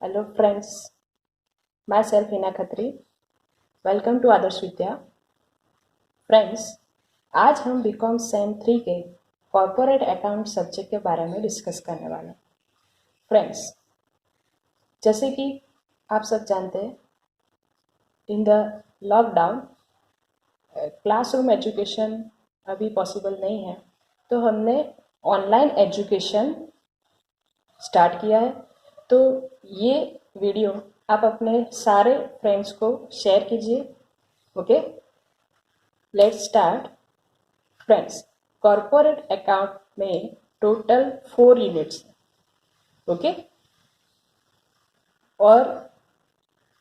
Hello friends, myself Hina Khatri. Welcome to Adarsh Vidya. Friends, आज हम BCom same 3 के corporate account subject के बारे में डिस्कस करने वाले हैं. फ्रेंड्स, जैसे कि आप सब जानते हैं, in the lockdown classroom education अभी पॉसिबल नहीं है, तो हमने ऑनलाइन एजुकेशन स्टार्ट किया है. तो ये वीडियो आप अपने सारे फ्रेंड्स को शेयर कीजिए. Okay, let's start. Friends, corporate account में टोटल 4 यूनिट्स हैं. ओके, और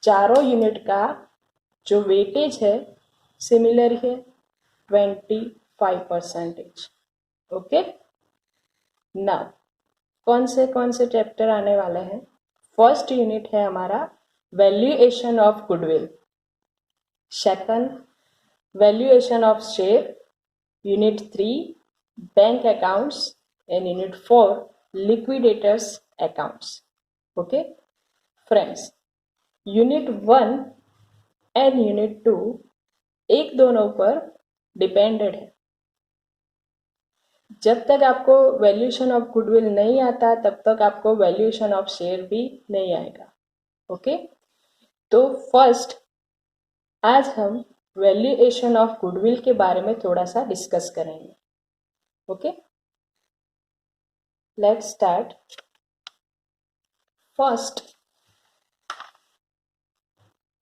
चारों यूनिट का जो वेटेज है सिमिलर है 25%. ओके, नाउ कौन से चैप्टर आने वाले हैं. फर्स्ट यूनिट है हमारा valuation of goodwill. Second, valuation of share. Unit 3, bank accounts. And unit 4, liquidators accounts. Okay friends, unit 1 and unit 2 एक दोनों पर डिपेंडेड है. जब तक आपको वैल्यूएशन ऑफ गुडविल नहीं आता तब तक आपको वैल्यूएशन ऑफ शेयर भी नहीं आएगा. ओके, तो फर्स्ट आज हम वैल्यूएशन ऑफ गुडविल के बारे में थोड़ा सा डिस्कस करेंगे. Okay, let's start. First,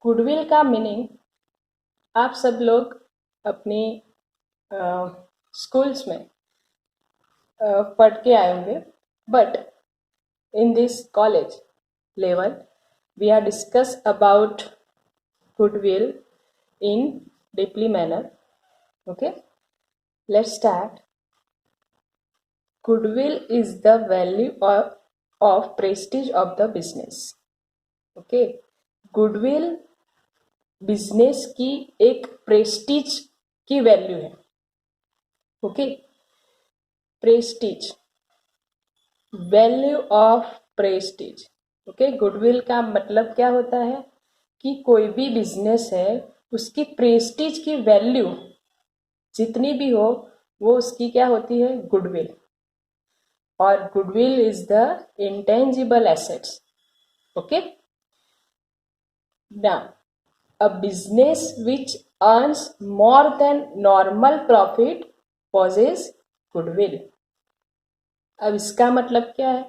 goodwill का मीनिंग आप सब लोग अपनी स्कूल्स में पढ़ के आए होंगे, but in this college level we are discuss about goodwill in deeply manner. Okay, let's start. Goodwill is the value of prestige of the business. Okay, goodwill business की एक प्रेस्टीज की वैल्यू है. Okay, Prestige, value of Prestige. Okay, goodwill का मतलब क्या होता है कि कोई भी बिजनेस है उसकी प्रेस्टीज की वैल्यू जितनी भी हो वो उसकी क्या होती है, गुडविल. और goodwill is the intangible assets. Okay, now a business which earns more than normal profit possesses goodwill. अब इसका मतलब क्या है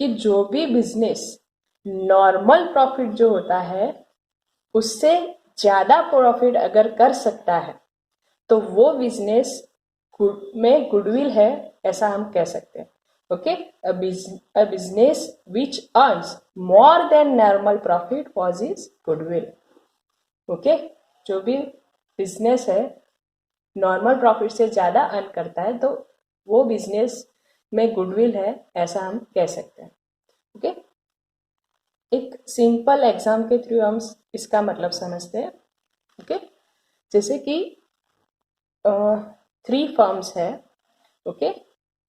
कि जो भी बिजनेस नॉर्मल प्रॉफिट जो होता है उससे ज़्यादा प्रॉफिट अगर कर सकता है तो वो बिजनेस में गुडविल है, ऐसा हम कह सकते हैं. Okay, a business which earns more than normal profit possesses goodwill. Okay, जो भी बिजनेस है नॉर्मल प्रॉफिट से ज़्यादा अर्न करता है तो वो बिजनेस में गुडविल है, ऐसा हम कह सकते हैं. ओके, एक सिंपल एग्जाम के थ्रू हम इसका मतलब समझते हैं. ओके, जैसे कि 3 फर्म्स है. ओके,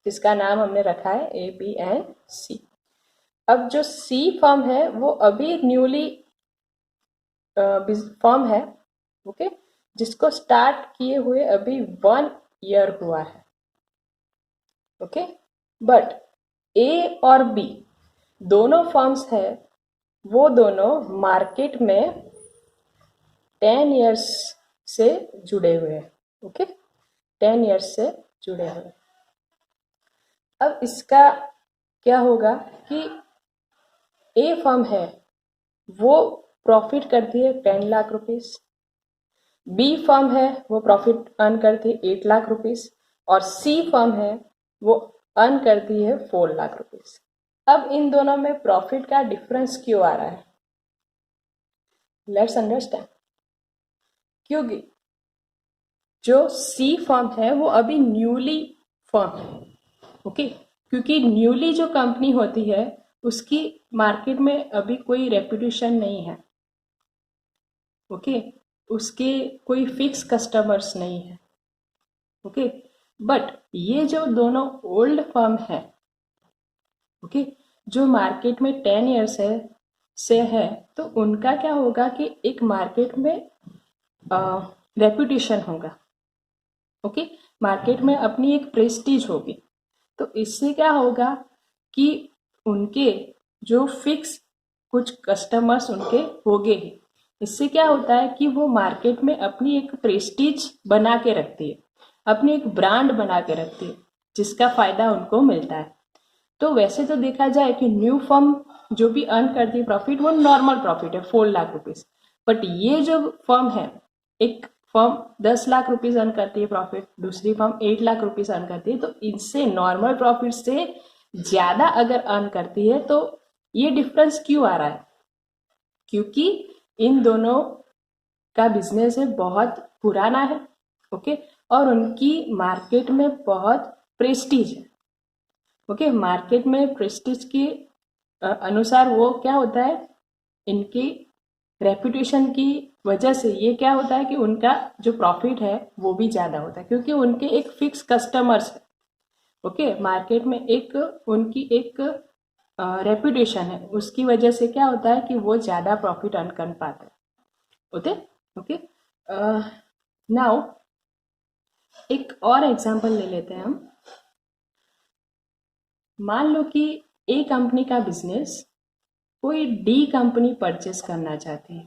जिसका नाम हमने रखा है A, B एंड C. अब जो C फर्म है वो अभी न्यूली फॉर्म है. ओके, जिसको स्टार्ट किए हुए अभी 1 ईयर हुआ है. ओके, बट ए और बी दोनों फर्म्स है वो दोनों मार्केट में 10 ईयर्स से जुड़े हुए हैं. ओके, 10 ईयर्स से जुड़े हुए. अब इसका क्या होगा कि ए फर्म है वो प्रॉफिट करती है 10 लाख रुपीस, बी फर्म है वो प्रॉफिट अर्न करती है 8 लाख रुपीस और सी फर्म है वो अर्न करती है 4 लाख रुपीस. अब इन दोनों में प्रॉफिट का डिफरेंस क्यों आ रहा है, लेट्स अंडरस्टैंड. क्योंकि जो सी फर्म है वो अभी न्यूली फर्म है. ओके, क्योंकि न्यूली जो कंपनी होती है उसकी मार्केट में अभी कोई रेपुटेशन नहीं है. ओके, उसके कोई फिक्स कस्टमर्स नहीं है. ओके, बट ये जो दोनों ओल्ड फर्म है, ओके, जो मार्केट में 10 ईयर्स है से है तो उनका क्या होगा कि एक मार्केट में रेपुटेशन होगा, ओके, मार्केट में अपनी एक प्रेस्टीज होगी। तो इससे क्या होगा कि उनके जो फिक्स कुछ कस्टमर्स उनके होंगे ही। इससे क्या होता है कि वो मार्केट में अपनी एक प्रेस्टीज बना के रखती है, अपनी एक ब्रांड बना के रखती है, जिसका फायदा उनको मिलता है। तो वैसे तो देखा जाए कि न्यू फर्म जो भी अर्न करती है प्रॉफिट, वो नॉर्मल प्रॉफिट है 4 लाख रुपीज। बट ये जो फर्म है, एक फर्म 10 लाख रुपीज अर्न करती है प्रॉफिट, दूसरी फर्म 8 लाख रुपीज अर्न करती है, तो इनसे नॉर्मल प्रॉफिट से ज्यादा अगर अर्न करती है तो ये डिफरेंस क्यों आ रहा है? क्योंकि इन दोनों का बिजनेस है बहुत पुराना है, ओके, और उनकी मार्केट में बहुत प्रेस्टीज है, ओके। मार्केट में प्रेस्टीज के अनुसार वो क्या होता है, इनकी रेपुटेशन की वजह से ये क्या होता है कि उनका जो प्रॉफिट है वो भी ज़्यादा होता है, क्योंकि उनके एक फिक्स कस्टमर्स है, ओके। मार्केट में एक उनकी एक रेपुटेशन है, उसकी वजह से क्या होता है कि वो ज़्यादा प्रॉफिट अर्न कर पाते हैं, ओके ओके। नाउ एक और एग्जांपल ले लेते हैं हम। मान लो कि ए कंपनी का बिजनेस कोई डी कंपनी परचेस करना चाहती है,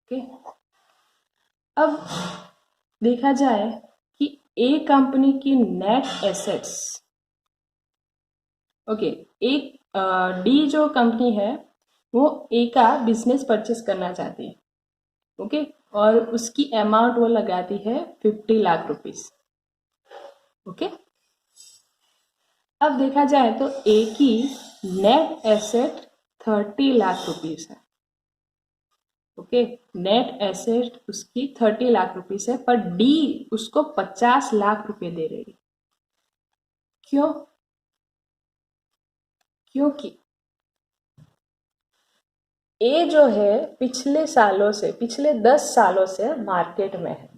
ओके। अब देखा जाए कि ए कंपनी की नेट एसेट्स, ओके, एक डी जो कंपनी है वो ए का बिजनेस परचेस करना चाहती है, ओके, और उसकी अमाउंट वो लगाती है 50 लाख रुपीज, ओके। अब देखा जाए तो ए की नेट एसेट 30 लाख रुपीज है, ओके। नेट एसेट उसकी 30 लाख रुपीज है, पर डी उसको 50 लाख रुपए दे रही है। क्यों? क्योंकि ए जो है पिछले सालों से, पिछले 10 सालों से मार्केट में है,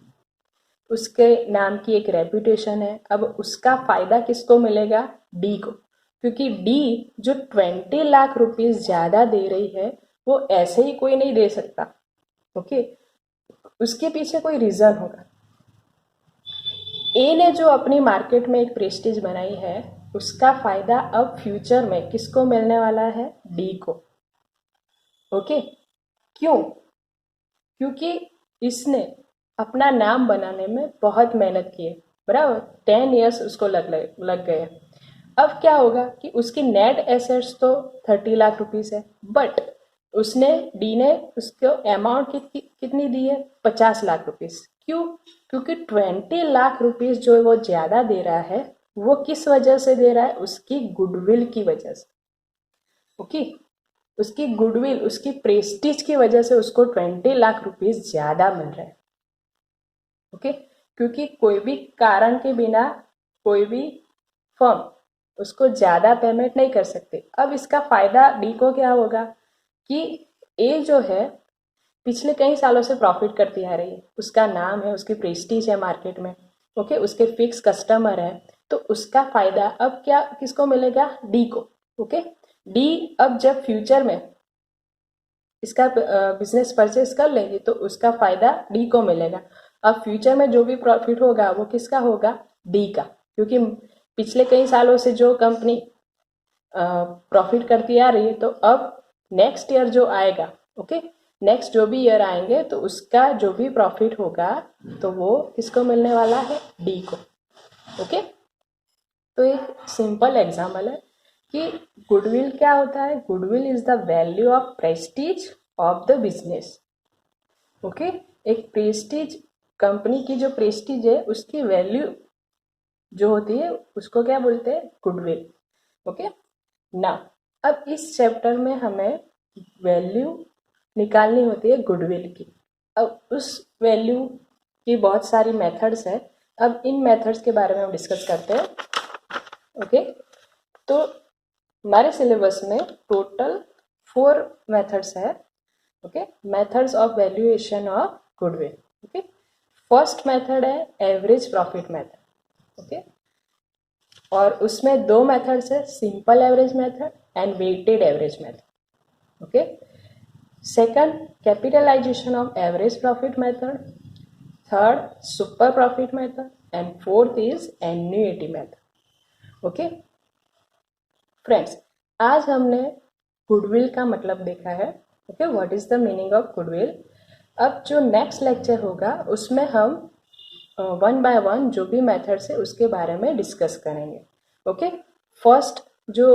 उसके नाम की एक रेपुटेशन है। अब उसका फायदा किसको मिलेगा? डी को, क्योंकि डी जो 20 लाख रुपीज ज्यादा दे रही है वो ऐसे ही कोई नहीं दे सकता, ओके। उसके पीछे कोई रीजन होगा। ए ने जो अपनी मार्केट में एक प्रेस्टीज बनाई है, उसका फायदा अब फ्यूचर में किसको मिलने वाला है? डी को, ओके। क्यों? क्योंकि इसने अपना नाम बनाने में बहुत मेहनत की है, बराबर 10 इयर्स उसको लग गए। अब क्या होगा कि उसकी नेट एसेट्स तो 30 लाख रुपीज है, बट उसने डी ने उसको अमाउंट कितनी दी है? 50 लाख रुपीज। क्यों? क्योंकि 20 लाख रुपीज जो वो ज्यादा दे रहा है वो किस वजह से दे रहा है? उसकी गुडविल की वजह से, ओके। उसकी गुडविल, उसकी प्रेस्टीज की वजह से उसको 20 लाख रुपीज ज्यादा मिल रहे हैं, ओके। क्योंकि कोई भी कारण के बिना कोई भी फर्म उसको ज्यादा पेमेंट नहीं कर सकती। अब इसका फायदा डी को क्या होगा कि ए जो है पिछले कई सालों से प्रॉफिट करती आ रही है, उसका नाम है, उसकी प्रेस्टीज है मार्केट में, ओके, उसके फिक्स कस्टमर है, तो उसका फायदा अब क्या किसको मिलेगा? डी को, ओके। डी अब जब फ्यूचर में इसका बिजनेस परचेस कर लेंगे तो उसका फायदा डी को मिलेगा। अब फ्यूचर में जो भी प्रॉफिट होगा वो किसका होगा? डी का, क्योंकि पिछले कई सालों से जो कंपनी प्रॉफिट करती आ रही है, तो अब नेक्स्ट ईयर जो आएगा, ओके, नेक्स्ट जो भी ईयर आएंगे तो उसका जो भी प्रॉफिट होगा तो वो किसको मिलने वाला है? डी को, ओके। तो एक सिंपल एग्जाम्पल है कि गुडविल क्या होता है? Goodwill is the value of Prestige of the business, okay. एक प्रेस्टीज कंपनी की जो प्रेस्टीज है उसकी वैल्यू जो होती है उसको क्या बोलते हैं? गुडविल, ओके ना। अब इस चैप्टर में हमें वैल्यू निकालनी होती है गुडविल की। अब उस वैल्यू की बहुत सारी मेथड्स है। अब इन मेथड्स के बारे में हम डिस्कस करते हैं, ओके। तो हमारे सिलेबस में टोटल 4 मेथड्स है, okay, methods of valuation of goodwill, okay. First method है एवरेज प्रॉफिट मेथड, ओके, और उसमें 2 मेथड्स है, simple average method and weighted average method. Okay. Second, capitalisation of average profit method. Third, super profit method. And fourth is annuity method. Okay friends, आज हमने goodwill का मतलब देखा है। Okay, what is the meaning of goodwill. अब जो next lecture होगा उसमें हम वन बाय वन जो भी मेथड्स है उसके बारे में डिस्कस करेंगे। ओके, फर्स्ट जो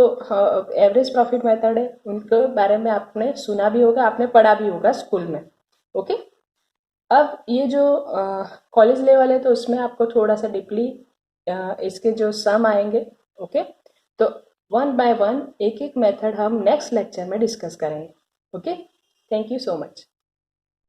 एवरेज प्रॉफिट मेथड है उनके बारे में आपने सुना भी होगा, आपने पढ़ा भी होगा स्कूल में। ओके, अब ये जो कॉलेज लेवल है तो उसमें आपको थोड़ा सा डीपली इसके जो सम आएंगे। ओके, तो वन बाय वन एक एक मेथड हम नेक्स्ट लेक्चर में डिस्कस करेंगे। Okay, thank you so much.